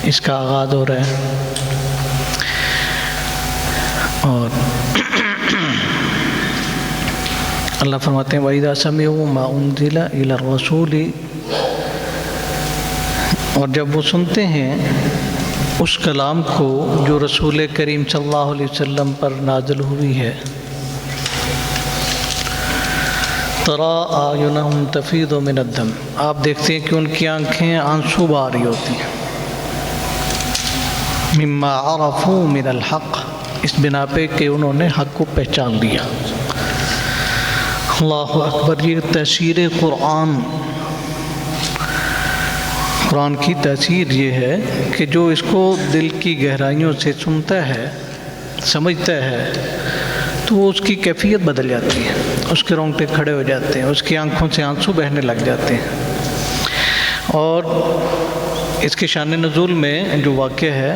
اس کا آغاز ہو رہا ہے۔ اور اللہ فرماتے ہیں وَإِذَا سَمِعُوا مَا أُنزِلَ إِلَى الرَّسُولِ، اور جب وہ سنتے ہیں اس کلام کو جو رسول کریم صلی اللہ علیہ وسلم پر نازل ہوئی ہے، تَرَىٰ أَعْيُنَهُمْ تَفِيضُ مِنَ الدَّمْعِ، آپ دیکھتے ہیں کہ ان کی آنکھیں آنسو بہا رہی ہوتی ہیں، مِمَّا عَرَفُوا مِنَ الْحَقِّ، اس بنا پہ کہ انہوں نے حق کو پہچان لیا۔ اللہ اکبر، یہ تاثیر قرآن، قرآن کی تاثیر یہ ہے کہ جو اس کو دل کی گہرائیوں سے سنتا ہے، سمجھتا ہے، تو وہ اس کی کیفیت بدل جاتی ہے، اس کے رونگٹے کھڑے ہو جاتے ہیں، اس کی آنکھوں سے آنسو بہنے لگ جاتے ہیں۔ اور اس کے شان نزول میں جو واقعہ ہے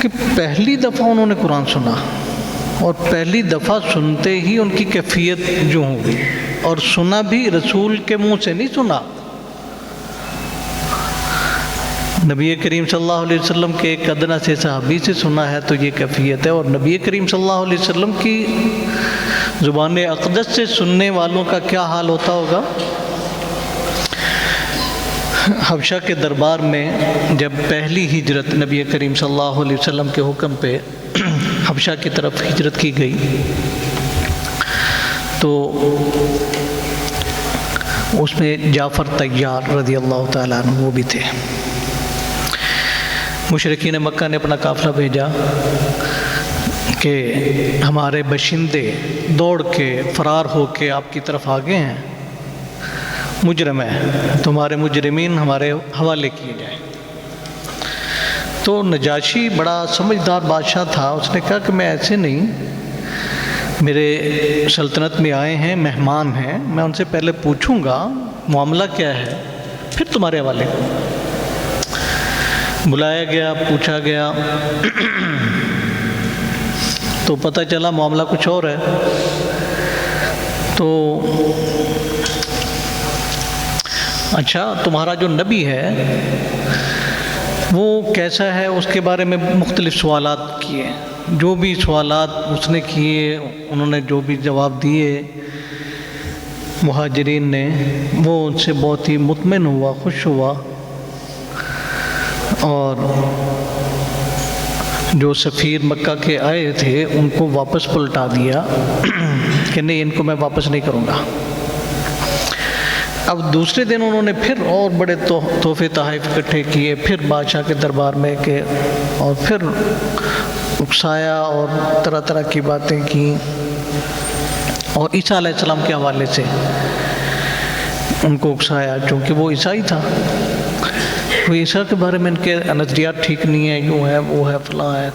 کہ پہلی دفعہ انہوں نے قرآن سنا، اور پہلی دفعہ سنتے ہی ان کی کیفیت جو ہوگی، اور سنا بھی رسول کے منہ سے نہیں سنا، نبی کریم صلی اللہ علیہ وسلم کے ایک ادنا سے صحابی سے سنا ہے، تو یہ کیفیت ہے۔ اور نبی کریم صلی اللہ علیہ وسلم کی زبان اقدس سے سننے والوں کا کیا حال ہوتا ہوگا۔ حبشہ کے دربار میں جب پہلی ہجرت نبی کریم صلی اللہ علیہ وسلم کے حکم پہ حبشہ کی طرف ہجرت کی گئی، تو اس میں جعفر طیار رضی اللہ تعالیٰ عنہ وہ بھی تھے۔ مشرکین مکہ نے اپنا قافلہ بھیجا کہ ہمارے باشندے دوڑ کے فرار ہو کے آپ کی طرف آگے ہیں، مجرم ہیں، تمہارے مجرمین ہمارے حوالے کیے جائیں۔ تو نجاشی بڑا سمجھدار بادشاہ تھا، اس نے کہا کہ میں ایسے نہیں، میرے سلطنت میں آئے ہیں، مہمان ہیں، میں ان سے پہلے پوچھوں گا معاملہ کیا ہے، پھر تمہارے حوالے بلایا گیا، پوچھا گیا، تو پتہ چلا معاملہ کچھ اور ہے۔ تو اچھا، تمہارا جو نبی ہے وہ کیسا ہے، اس کے بارے میں مختلف سوالات کیے، جو بھی سوالات اس نے کیے، انہوں نے جو بھی جواب دیے مہاجرین نے، وہ ان سے بہت ہی مطمئن ہوا، خوش ہوا، اور جو سفیر مکہ کے آئے تھے ان کو واپس پلٹا دیا کہ نہیں، ان کو میں واپس نہیں کروں گا۔ اب دوسرے دن انہوں نے پھر اور بڑے تحفے تحائف اکٹھے کیے، پھر بادشاہ کے دربار میں کہ، اور پھر اکسایا اور طرح طرح کی باتیں کی، اور عیسیٰ علیہ السلام کے حوالے سے ان کو اکسایا، چونکہ وہ عیسائی تھا، وہ عیسیٰ کے بارے میں ان کے نظریات ٹھیک نہیں ہیں، یوں ہے وہ ہے فلاں ہے۔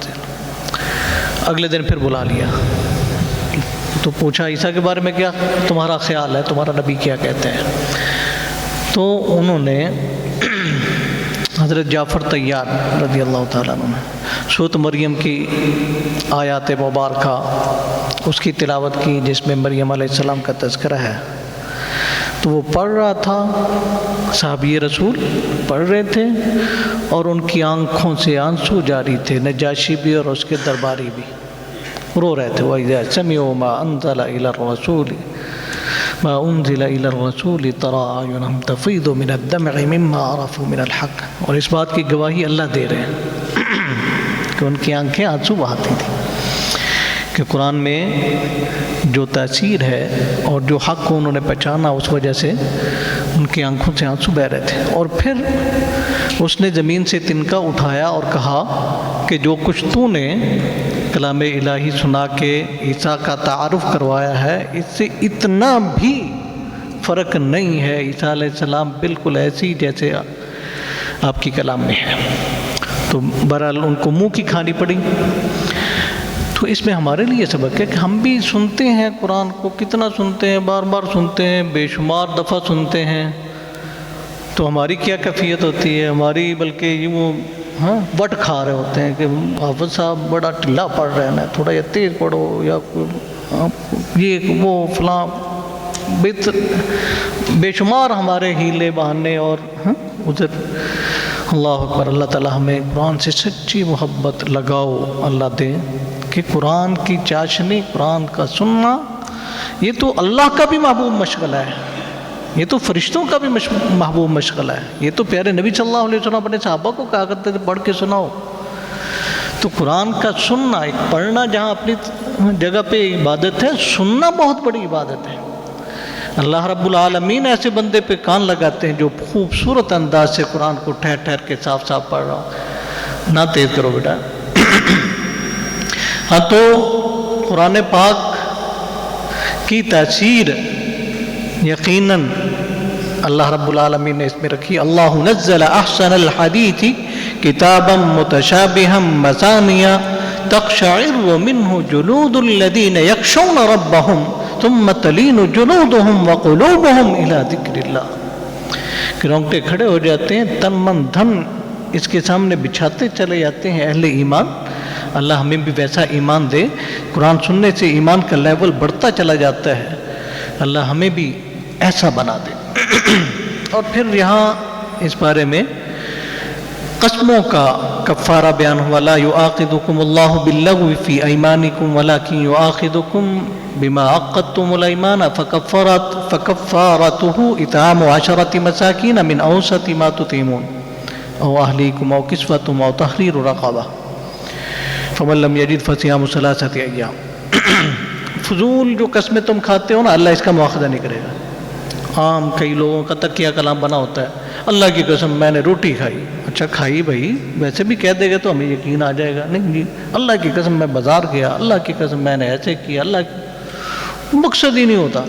اگلے دن پھر بلا لیا، تو پوچھا عیسیٰ کے بارے میں کیا تمہارا خیال ہے، تمہارا نبی کیا کہتے ہیں۔ تو انہوں نے حضرت جعفر طیار رضی اللہ تعالیٰ عنہ سورۃ مریم کی آیات مبارکہ اس کی تلاوت کی، جس میں مریم علیہ السلام کا تذکرہ ہے، تو وہ پڑھ رہا تھا، صحابی رسول پڑھ رہے تھے، اور ان کی آنکھوں سے آنسو جاری تھے، نجاشی بھی اور اس کے درباری بھی رو رہے تھے۔ وَإِذَا سَمِعُوا مَا أُنزِلَ إِلَى الرَّسُولِ تَرَىٰ أَعْيُنَهُمْ تَفِيضُ مِنَ الدَّمْعِ مِمَّا عَرَفُوا مِنَ الْحَقِّ، اور اس بات کی گواہی اللہ دے رہے ہیں کہ ان کی آنکھیں آنسو بہاتی تھیں، کہ قرآن میں جو تاثیر ہے اور جو حق کو انہوں نے پہچانا، اس وجہ سے ان کی آنکھوں سے آنسو بہہ رہے تھے۔ اور پھر اس نے زمین سے تنکا اٹھایا اور کہا کہ جو کچھ تو نے کلام الہی سنا کے عیسیٰ کا تعارف کروایا ہے، اس سے اتنا بھی فرق نہیں ہے، عیسیٰ علیہ السلام بالکل ایسی جیسے آپ کی کلام میں ہے۔ تو بہرحال ان کو منہ کی کھانی پڑی۔ تو اس میں ہمارے لیے سبق ہے کہ ہم بھی سنتے ہیں قرآن کو، کتنا سنتے ہیں، بار بار سنتے ہیں، بے شمار دفعہ سنتے ہیں، تو ہماری کیا کیفیت ہوتی ہے، ہماری بلکہ یوں وٹ کھا رہے ہوتے ہیں کہ حافظ صاحب بڑا ٹھلا پڑھ رہے ہیں، تھوڑا یہ تیز پڑھو، یا یہ وہ فلاں، بے شمار ہمارے ہیلے بہانے اور ادھر اللہ اکبر. اللہ تعالیٰ ہمیں قرآن سے سچی محبت لگاؤ اللہ دے کہ قرآن کی چاشنی، قرآن کا سننا، یہ تو اللہ کا بھی محبوب مشغلہ ہے، یہ تو فرشتوں کا بھی محبوب مشغلہ ہے. یہ تو پیارے نبی صلی اللہ علیہ وسلم اپنے صحابہ کو کہا کرتے تھے پڑھ کے سناؤ. تو قرآن کا سننا، ایک پڑھنا جہاں اپنی جگہ پہ عبادت ہے، سننا بہت بڑی عبادت ہے. اللہ رب العالمین ایسے بندے پہ کان لگاتے ہیں جو خوبصورت انداز سے قرآن کو ٹھہر ٹھہر کے صاف صاف پڑھ رہا ہوں. نہ تیز کرو بیٹا. ہاں تو قرآن پاک کی تاثیر یقیناً اللہ رب العالمین نے اس میں رکھی. اللہ نزل احسن الحدیث کتابا متشابہا مثانیہ تقشعر منہ جلود الذین یخشون ربہم ثم تلین جلودہم وقلوبہم الی ذکر اللہ. کہ رونگٹے کھڑے ہو جاتے ہیں، تن من دھن اس کے سامنے بچھاتے چلے جاتے ہیں اہل ایمان. اللہ ہمیں بھی ویسا ایمان دے. قرآن سننے سے ایمان کا لیول بڑھتا چلا جاتا ہے. اللہ ہمیں بھی ایسا بنا دے. اور پھر یہاں اس بارے میں قسموں کا کفارہ بیان ہوا. لا یؤاخذکم اللہ باللغو فی ایمانکم ولکن یؤاخذکم بما عقدتم الایمان فکفارتہ اطعام 10 مساکین من اوسط ما تطعمون او اہلیکم او کسوتہم او تحریر رقبہ فمن لم یجد فصیام 3 ایام. فضول جو قسمیں تم کھاتے ہو نا، اللہ اس کا مواخذہ نہیں کرے گا. عام کئی لوگوں کا تکیہ کلام بنا ہوتا ہے، اللہ کی قسم میں نے روٹی کھائی. اچھا کھائی بھائی، ویسے بھی کہہ دے گا تو ہمیں یقین آ جائے گا. نہیں جی، اللہ کی قسم میں بازار گیا، اللہ کی قسم میں نے ایسے کیا، اللہ کی مقصد ہی نہیں ہوتا.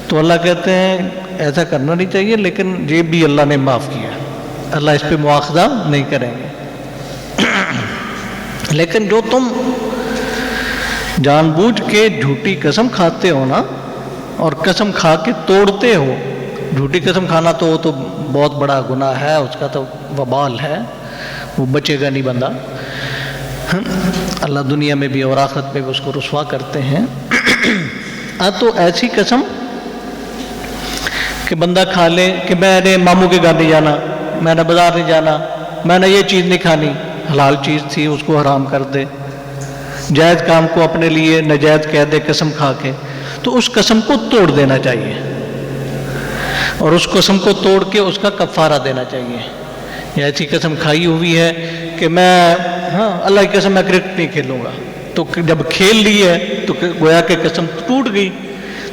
تو اللہ کہتے ہیں ایسا کرنا نہیں چاہیے، لیکن یہ بھی اللہ نے معاف کیا، اللہ اس پہ مواخذہ نہیں کریں گے. لیکن جو تم جان بوجھ کے جھوٹی قسم کھاتے ہو نا، اور قسم کھا کے توڑتے ہو، جھوٹی قسم کھانا تو وہ تو بہت بڑا گناہ ہے، اس کا تو وبال ہے، وہ بچے گا نہیں بندہ. اللہ دنیا میں بھی اور آخرت میں بھی اس کو رسوا کرتے ہیں. تو ایسی قسم کہ بندہ کھا لے کہ میں نے ماموں کے گھر نہیں جانا، میں نے بازار نہیں جانا، میں نے یہ چیز نہیں کھانی، حلال چیز تھی اس کو حرام کر دے، جائز کام کو اپنے لیے ناجائز کہہ دے قسم کھا کے. تو اس قسم کو توڑ دینا چاہیے، اور اس قسم کو توڑ کے اس کا کفارہ دینا چاہیے. یا ایسی قسم کھائی ہوئی ہے کہ میں اللہ کی قسم میں کرکٹ نہیں کھیلوں گا، تو جب کھیل لی ہے تو گویا کہ قسم ٹوٹ گئی.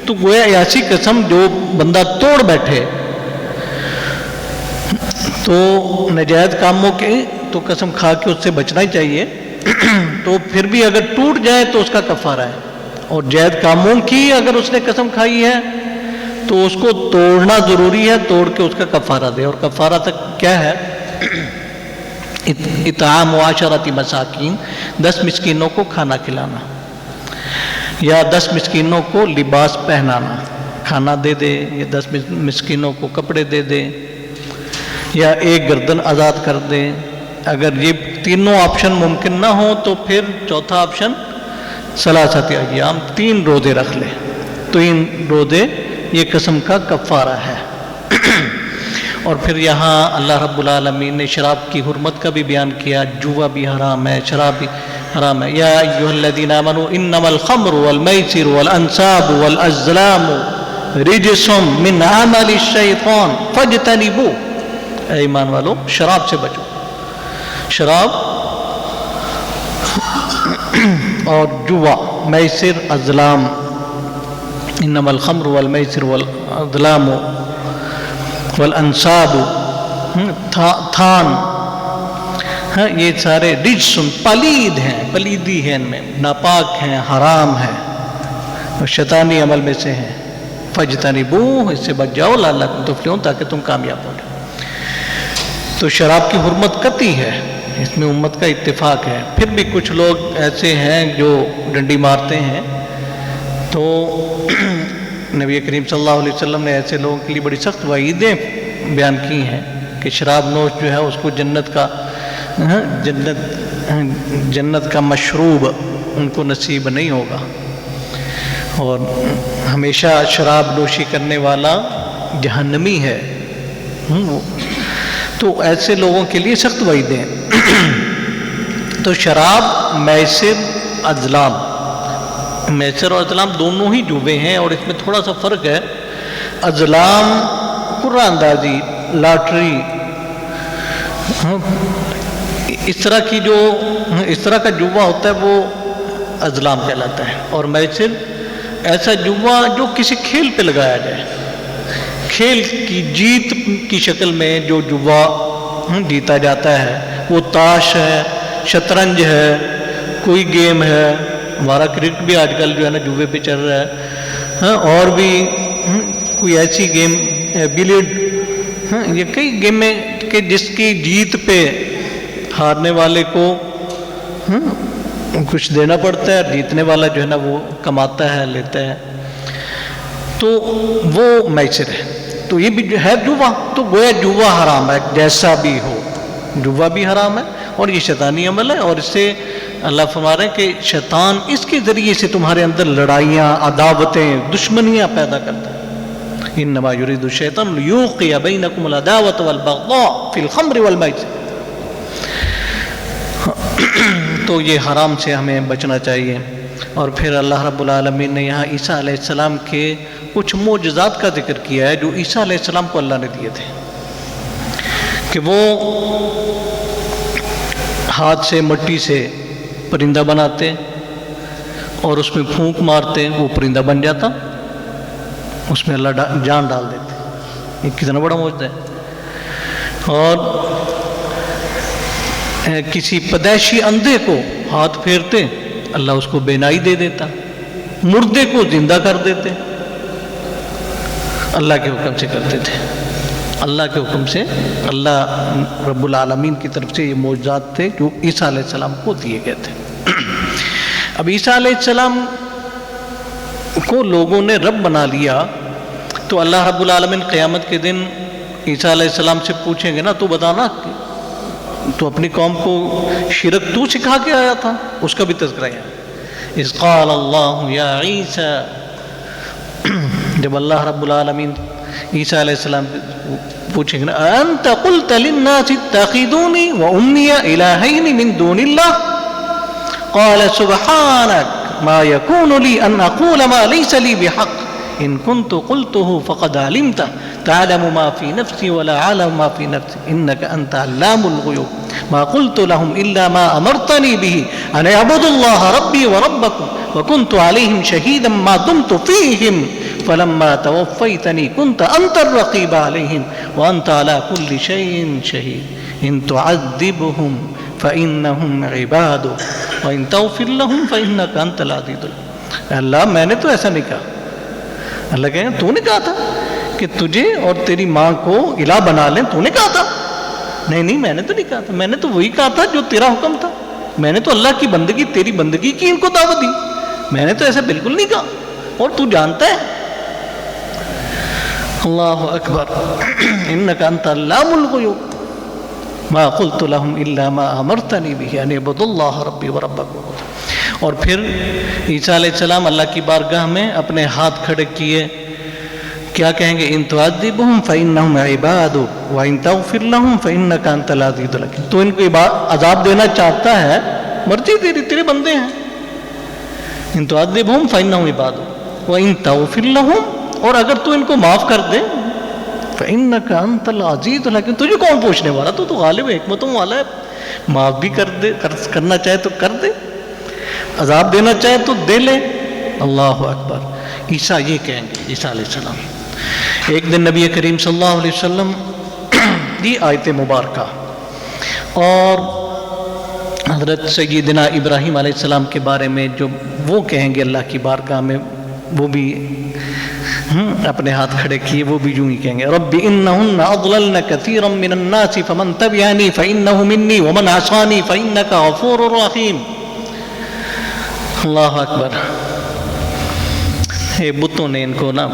تو گویا ایسی قسم جو بندہ توڑ بیٹھے، تو ناجائز کاموں کے تو قسم کھا کے اس سے بچنا ہی چاہیے. تو پھر بھی اگر ٹوٹ جائے تو اس کا کفارہ ہے. اور جائز کاموں کی اگر اس نے قسم کھائی ہے تو اس کو توڑنا ضروری ہے، توڑ کے اس کا کفارہ دے. اور کفارہ تک کیا ہے؟ اطعام 10 مساکین، 10 مسکینوں کو کھانا کھلانا، یا 10 مسکینوں کو لباس پہنانا، کھانا دے دے، یا 10 مسکینوں کو کپڑے دے دے، یا ایک گردن آزاد کر دے. اگر یہ تینوں آپشن ممکن نہ ہو تو پھر چوتھا آپشن 3 ایام، 3 روزے رکھ لے. 3 روزے یہ قسم کا کفارہ ہے. اور پھر یہاں اللہ رب العالمین نے شراب کی حرمت کا بھی بیان کیا. جوا بھی حرام ہے، شراب بھی حرام ہے. یا ایھا الذین آمنوا انما الخمر والمیسر والانصاب والازلام رجس من عمل الشیطان فاجتنبوہ. اے ایمان والو، شراب سے بچو. شراب اور جوا، میسر، ازلام، انما الخمر والمیسر والازلام والانصاب، تھان، یہ سارے رجسن، پلید ہیں، پلیدی ہے، ان میں ناپاک ہیں، حرام ہیں، اور شیطانی عمل میں سے ہیں. فاجتنبوہ، اس سے بچ جاؤ لعلکم تفلحون، تاکہ تم کامیاب ہو جاؤ. تو شراب کی حرمت قطعی ہے، اس میں امت کا اتفاق ہے. پھر بھی کچھ لوگ ایسے ہیں جو ڈنڈی مارتے ہیں. تو نبی کریم صلی اللہ علیہ وسلم نے ایسے لوگوں کے لیے بڑی سخت وعیدیں بیان کی ہیں کہ شراب نوش جو ہے اس کو جنت کا مشروب ان کو نصیب نہیں ہوگا. اور ہمیشہ شراب نوشی کرنے والا جہنمی ہے. تو ایسے لوگوں کے لیے سخت وعیدیں ہیں۔ تو شراب، میسر، ازلام، میسر اور ازلام دونوں ہی جوے ہیں، اور اس میں تھوڑا سا فرق ہے۔ ازلام قرعہ اندازی، لاٹری، اس طرح کا جوا ہوتا ہے وہ ازلام کہلاتا ہے، اور میسر ایسا جوا جو کسی کھیل پہ لگایا جائے، کھیل کی جیت کی شکل میں جو جوا جیتا جاتا ہے، وہ تاش ہے، شطرنج ہے، کوئی گیم ہے، ہمارا کرکٹ بھی آج کل جو ہے نا جوے پہ چل رہا ہے، اور بھی کوئی ایسی گیم، بلیڈ، یہ کئی گیمیں کہ جس کی جیت پہ ہارنے والے کو کچھ دینا پڑتا ہے، اور جیتنے والا جو ہے نا وہ کماتا ہے، لیتا ہے، تو وہ میسر ہے۔ تو یہ بھی جو ہے جوا، تو گویا جوا حرام ہے، جیسا بھی ہو جوا بھی حرام ہے، اور یہ شیطانی عمل ہے، اور اس سے اللہ فرما رہے ہیں کہ شیطان اس کے ذریعے سے تمہارے اندر لڑائیاں، عداوتیں، دشمنیاں پیدا کرتا ہے۔ انما یرید الشیطان لیوقع بینکم العداوۃ والبغضاء فی الخمر والمیسر۔ تو یہ حرام سے ہمیں بچنا چاہیے۔ اور پھر اللہ رب العالمین نے یہاں عیسیٰ علیہ السلام کے کچھ معجزات کا ذکر کیا ہے جو عیسیٰ علیہ السلام کو اللہ نے دیے تھے، کہ وہ ہاتھ سے مٹی سے پرندہ بناتے اور اس میں پھونک مارتے، وہ پرندہ بن جاتا، اس میں اللہ جان ڈال دیتے۔ یہ کتنا بڑا معجزہ ہے۔ اور کسی پیدائشی اندھے کو ہاتھ پھیرتے، اللہ اس کو بینائی دے دیتا، مردے کو زندہ کر دیتے، اللہ کے حکم سے کرتے تھے، اللہ کے حکم سے، اللہ رب العالمین کی طرف سے یہ معجزات تھے جو عیسیٰ علیہ السلام کو دیے گئے تھے۔ اب عیسیٰ علیہ السلام کو لوگوں نے رب بنا لیا، تو اللہ رب العالمین قیامت کے دن عیسیٰ علیہ السلام سے پوچھیں گے نا، تو بتانا تو اپنی قوم کو شرک تو سکھا کے آیا تھا، اس کا بھی تذکرہ ہے۔ اذ قال اللہ یا عیسیٰ، جب اللہ رب العالمین عیسیٰ علیہ السلام پوچھیں گے نا، انت قلت للناس اتخذونی وامی الہین من دون اللہ، قال سبحانک ما یکون لی ان اقول ما لیس لی بحق، ان كنت قلته فقد علمته تعلم ما في نفسي ولا اعلم ما في نفسك انك انت علام الغيوب ما قلت لهم الا ما امرتني به ان اعبدوا الله ربي وربكم وكنت عليهم شهيدا ما دمت فيهم فلما توفيتني كنت انت الرقيب عليهم وانت على كل شيء شهيد ان تعذبهم فانهم عبادك وان تغفر لهم فانك انت العزيز الحكيم۔ اللہ میں نے تو ایسا نہیں کہا، اللہ کہیں تو نے کہا تھا کہ تجھے اور تیری ماں کو الہ بنا لیں، تو نے کہا تھا؟ نہیں میں نے تو نہیں کہا تھا، میں نے تو وہی کہا تھا جو تیرا حکم تھا، میں نے تو اللہ کی بندگی، تیری بندگی کی ان کو دعوت دی، میں نے تو ایسا بالکل نہیں کہا، اور تو جانتا ہے۔ اللہ اکبر، انک انت علام الغیوب ما قلت لهم الا ما امرتنی به ان اعبدوا اللہ ربی وربکم۔ اور پھر عیسیٰ علیہ السلام اللہ کی بارگاہ میں اپنے ہاتھ کھڑے کیے، کیا کہیں گے؟ ان تعذبهم فانهم عبادك وان تغفر لهم فانك انت العزیز الحکیم۔ تو ان کو عذاب دینا چاہتا ہے، مرضی تیری، تیرے بندے ہیں۔ ان تعذبهم فانهم عبادك وان تغفر لهم، اور اگر تو ان کو معاف کر دے، فانك انت العزیز الحکیم، تجھے کون پوچھنے والا، تو غالب حکمتوں والا ہے، معاف بھی کر دے، کرنا چاہے تو کر دے، عذاب دینا چاہے تو دے لے۔ اللہ اکبر، عیسیٰ یہ کہیں گے، عیسیٰ علیہ السلام۔ ایک دن نبی کریم صلی اللہ علیہ وسلم یہ آیت مبارکہ اور حضرت سیدنا ابراہیم علیہ السلام کے بارے میں جو وہ کہیں گے اللہ کی بارگاہ میں، وہ بھی اپنے ہاتھ کھڑے کیے، وہ بھی یوں ہی کہیں گے، رب انہن اضللن کثیرا من الناس فمن تبعنی فانہ منی ومن عصانی فانک غفور رحیم۔ اللہ اکبر، یہ بتوں نے ان کو نا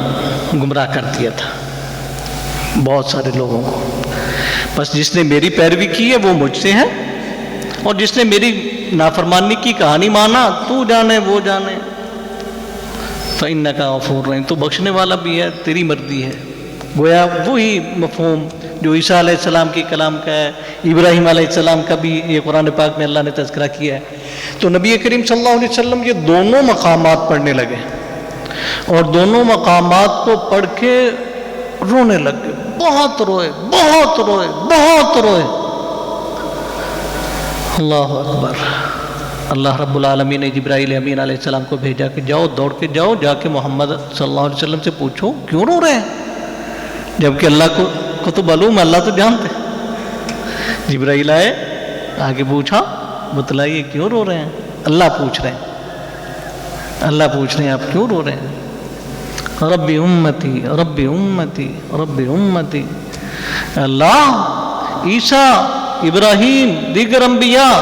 گمراہ کر دیا تھا، بہت سارے لوگوں کو، بس جس نے میری پیروی کی ہے وہ مجھ سے ہے، اور جس نے میری نافرمانی کی کہانی مانا، تو جانے وہ جانے، فإنک غفور رحیم، تو بخشنے والا بھی ہے، تیری مرضی ہے گویا وہی مفہوم جو عیسیٰ علیہ السلام کی کلام کا ہے، ابراہیم علیہ السلام کا بھی یہ قرآن پاک میں اللہ نے تذکرہ کیا ہے۔ تو نبی کریم صلی اللہ علیہ وسلم یہ دونوں مقامات پڑھنے لگے اور دونوں مقامات کو پڑھ کے رونے لگے، بہت روئے بہت روئے بہت روئے۔ اللہ اکبر۔ اللہ رب العالمین نے جبرائیل امین علیہ السلام کو بھیجا کہ جاؤ، دوڑ کے جاؤ، جا کے محمد صلی اللہ علیہ وسلم سے پوچھو کیوں رو رہے ہیں، جبکہ اللہ کو تو معلوم ہے، اللہ تو جانتے۔ جبرائیل آئے، آگے پوچھا بتلائیے کیوں رو رہے ہیں۔ اللہ پوچھ رہے ہیں، اللہ پوچھ رہے ہیں آپ کیوں رو رہے ہیں۔ رب امتی رب امتی رب امتی۔ اللہ، عیسیٰ، ابراہیم، دیگر انبیاء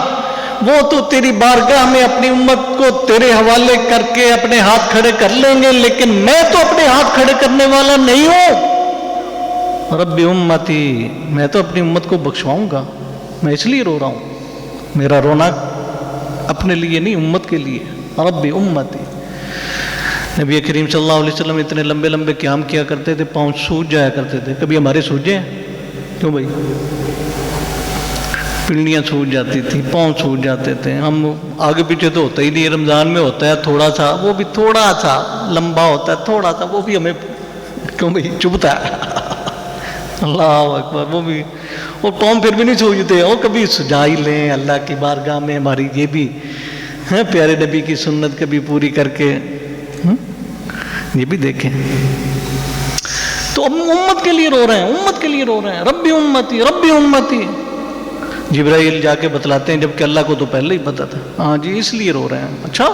وہ تو تیری بارگاہ میں اپنی امت کو تیرے حوالے کر کے اپنے ہاتھ کھڑے کر لیں گے، لیکن میں تو اپنے ہاتھ کھڑے کرنے والا نہیں ہوں۔ رب امتی، میں تو اپنی امت کو بخشواؤں گا، میں اس لیے رو رہا ہوں، میرا رونا اپنے لیے نہیں، امت کے لیے۔ رب امتی۔ نبی کریم صلی اللہ علیہ وسلم اتنے لمبے لمبے قیام کیا کرتے تھے، پاؤں سوج جایا کرتے تھے، کبھی ہمارے سوجے ہیں؟ کیوں بھائی؟ پنڈلیاں سوج جاتی تھی، پاؤں سوج جاتے تھے۔ ہم آگے پیچھے تو ہوتا ہی نہیں، رمضان میں ہوتا ہے تھوڑا سا، وہ بھی تھوڑا سا لمبا ہوتا ہے، تھوڑا سا، وہ بھی ہمیں کیوں بھائی چبھتا ہے۔ اللہ اکبر۔ وہ بھی، اور پاؤں پھر بھی نہیں سوجتے، اور کبھی سجا ہی لیں اللہ کی بارگاہ میں، ہماری یہ بھی ہے پیارے نبی کی سنت کبھی پوری کر کے یہ بھی دیکھیں۔ تو امت کے لیے رو رہے ہیں، امت کے لیے رو رہے ہیں۔ رب امتی رب امتی۔ جبرائیل جا کے بتلاتے ہیں، جبکہ اللہ کو تو پہلے ہی پتا تھا۔ ہاں جی، اس لیے رو رہے ہیں۔ اچھا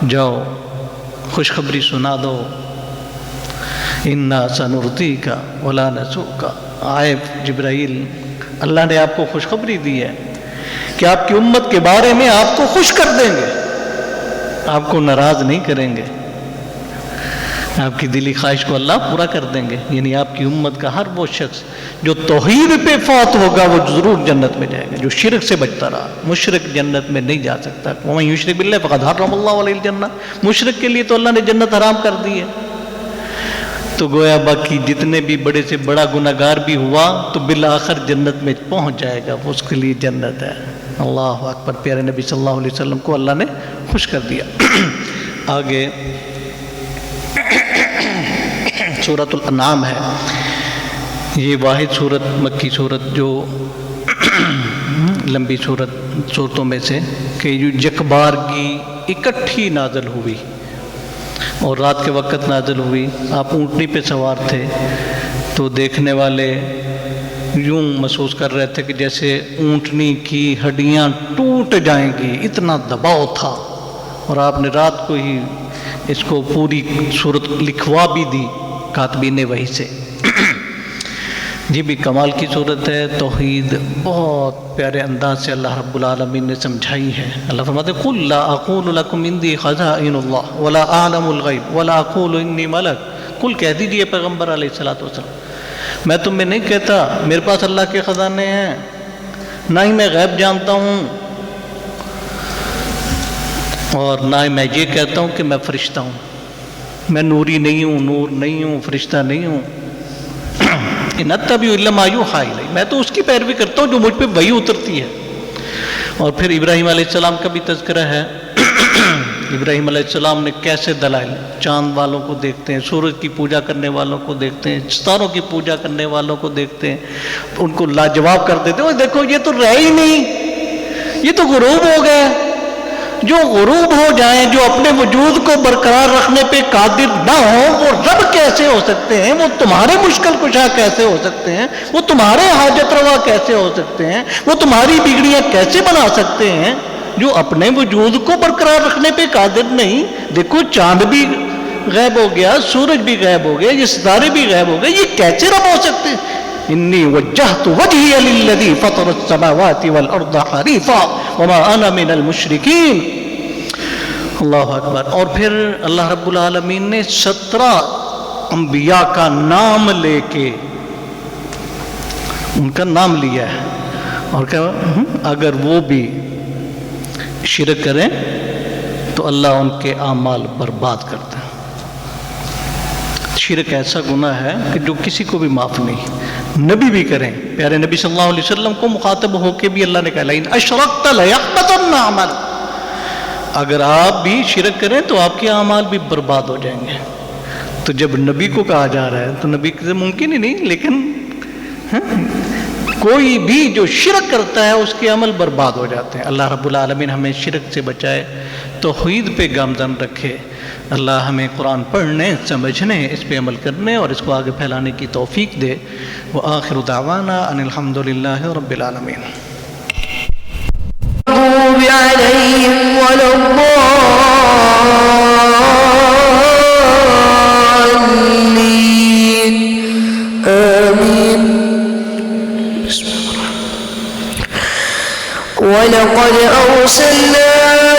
جاؤ خوشخبری سنا دو، انا سنرضیک ولا نسوک۔ آئے جبرائیل، اللہ نے آپ کو خوشخبری دی ہے کہ آپ کی امت کے بارے میں آپ کو خوش کر دیں گے، آپ کو ناراض نہیں کریں گے، آپ کی دلی خواہش کو اللہ پورا کر دیں گے۔ یعنی آپ کی امت کا ہر وہ شخص جو توحید پہ فوت ہوگا وہ ضرور جنت میں جائے گا، جو شرک سے بچتا رہا۔ مشرک جنت میں نہیں جا سکتا۔ وَمَن يُشْرِكْ بِاللَّهِ فَقَدْ حَرَّمَ اللَّهُ عَلَيْهِ الْجَنَّةَ۔ مشرک کے لیے تو اللہ نے جنت حرام کر دی ہے۔ تو گویا باقی جتنے بھی بڑے سے بڑا گناہگار بھی ہوا تو بالآخر جنت میں پہنچ جائے گا، اس کے لیے جنت ہے۔ اللہ اکبر۔ پیارے نبی صلی اللہ علیہ وسلم کو اللہ نے خوش کر دیا۔ آگے سورۃ الانعام ہے، یہ واحد سورت، مکی سورت جو لمبی صورتوں میں سے کہ یکبارگی اکٹھی نازل ہوئی اور رات کے وقت نازل ہوئی۔ آپ اونٹنی پہ سوار تھے تو دیکھنے والے یوں محسوس کر رہے تھے کہ جیسے اونٹنی کی ہڈیاں ٹوٹ جائیں گی، اتنا دباؤ تھا۔ اور آپ نے رات کو ہی اس کو پوری صورت لکھوا بھی دی کاتبین وحی سے۔ یہ بھی کمال کی صورت ہے، توحید بہت پیارے انداز سے اللہ رب العالمین نے سمجھائی ہے۔ اللہ فرماتے ہیں قُلْ لَا أَقُولُ لَكُمْ عِنْدِي خَزَائِنُ اللَّهِ وَلَا أَعْلَمُ الْغَيْبَ وَلَا أَقُولُ إِنِّي مَلَكٌ۔ قُلْ کہہ دیجئے پیغمبر علیہ السلام، میں تمہیں نہیں کہتا میرے پاس اللہ کے خزانے ہیں، نہ ہی میں غیب جانتا ہوں، اور نہ ہی میں یہ کہتا ہوں کہ میں فرشتہ ہوں، میں نوری نہیں ہوں، نور نہیں ہوں، فرشتہ نہیں ہوں۔ ان اتبع الا ما یوحی الی، میں تو اس کی پیروی کرتا ہوں جو مجھ پہ وحی اترتی ہے۔ اور پھر ابراہیم علیہ السلام کا بھی تذکرہ ہے۔ ابراہیم علیہ السلام نے کیسے دلائل، چاند والوں کو دیکھتے ہیں، سورج کی پوجا کرنے والوں کو دیکھتے ہیں، ستاروں کی پوجا کرنے والوں کو دیکھتے ہیں، ان کو لاجواب کر دیتے ہیں، دیکھو یہ تو رہے ہی نہیں، یہ تو غروب ہو گئے۔ جو غروب ہو جائیں، جو اپنے وجود کو برقرار رکھنے پہ قادر نہ ہوں، وہ رب کیسے ہو سکتے ہیں؟ وہ تمہارے مشکل کشا کیسے ہو سکتے ہیں؟ وہ تمہارے حاجت روا کیسے ہو سکتے ہیں؟ وہ تمہاری بگڑیاں کیسے بنا سکتے ہیں جو اپنے وجود کو برقرار رکھنے پہ قادر نہیں؟ دیکھو چاند بھی غائب ہو گیا، سورج بھی غائب ہو گیا، یہ ستارے بھی غائب ہو گئے، یہ کیسے رب ہو سکتے ہیں؟ انی وجہت وجہی للذی فطر السماوات والارض حنیفا وما انا من المشرکین۔ اللہ اکبر۔ اور پھر اللہ رب العالمین نے 17 انبیاء کا نام لے کے ان کا نام لیا ہے، اور کہ اگر وہ بھی شرک کریں تو اللہ ان کے اعمال برباد کرتا ہے۔ شرک ایسا گناہ ہے کہ جو کسی کو بھی معاف نہیں، نبی بھی کریں، پیارے نبی صلی اللہ علیہ وسلم کو مخاطب ہو کے بھی اللہ نے کہا لئن اشرکت لیحبطن عملک، اگر آپ بھی شرک کریں تو آپ کے اعمال بھی برباد ہو جائیں گے۔ تو جب نبی کو کہا جا رہا ہے تو نبی سے ممکن ہی نہیں، لیکن کوئی بھی جو شرک کرتا ہے اس کے عمل برباد ہو جاتے ہیں۔ اللہ رب العالمین ہمیں شرک سے بچائے، توحید پہ گامزن رکھے۔ اللہ ہمیں قرآن پڑھنے، سمجھنے، اس پہ عمل کرنے اور اس کو آگے پھیلانے کی توفیق دے۔ وآخر دعوانا ان الحمد للہ رب العالمین۔ وَلَقَدْ أَرْسَلْنَا